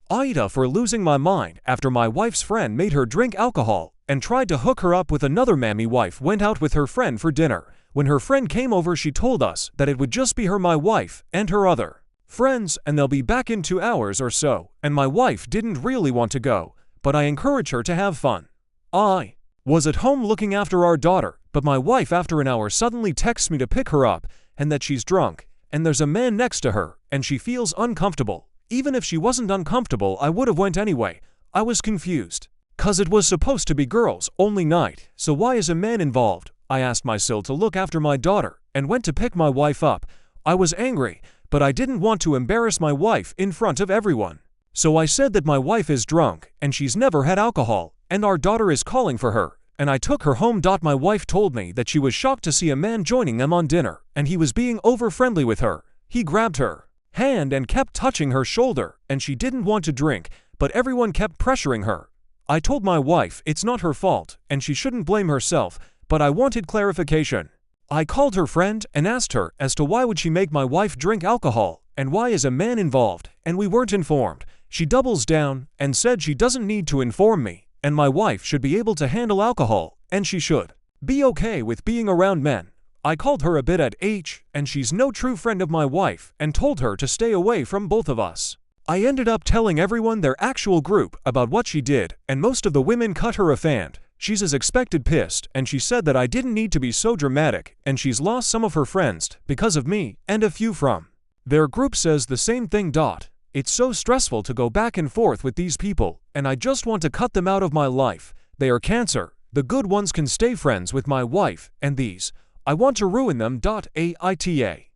Ida for losing my mind after my wife's friend made her drink alcohol and tried to hook her up with another mammy. Wife went out with her friend for dinner. When her friend came over, she told us that it would just be her, my wife, and her other friends, and they'll be back in 2 hours or so, and my wife didn't really want to go, but I encouraged her to have fun. I was at home looking after our daughter, but my wife after an hour suddenly texts me to pick her up, and that she's drunk, and there's a man next to her, and she feels uncomfortable. Even if she wasn't uncomfortable, I would have went anyway. I was confused. 'Cause it was supposed to be girls only night, so why is a man involved? I asked myself to look after my daughter, and went to pick my wife up. I was angry, but I didn't want to embarrass my wife in front of everyone. So I said that my wife is drunk, and she's never had alcohol, and our daughter is calling for her, and I took her home. My wife told me that she was shocked to see a man joining them on dinner, and he was being over-friendly with her. He grabbed her hand and kept touching her shoulder, and she didn't want to drink, but everyone kept pressuring her. I told my wife it's not her fault, and she shouldn't blame herself, but I wanted clarification. I called her friend and asked her as to why would she make my wife drink alcohol, and why is a man involved, and we weren't informed. She doubles down and said she doesn't need to inform me, and my wife should be able to handle alcohol, and she should be okay with being around men. I called her a bit at H, and she's no true friend of my wife, and told her to stay away from both of us. I ended up telling everyone, their actual group, about what she did, and most of the women cut her a fan. She's as expected pissed, and she said that I didn't need to be so dramatic, and she's lost some of her friends because of me, and a few from their group says the same thing. It's so stressful to go back and forth with these people, and I just want to cut them out of my life. They are cancer. The good ones can stay friends with my wife, and these, I want to ruin them. AITA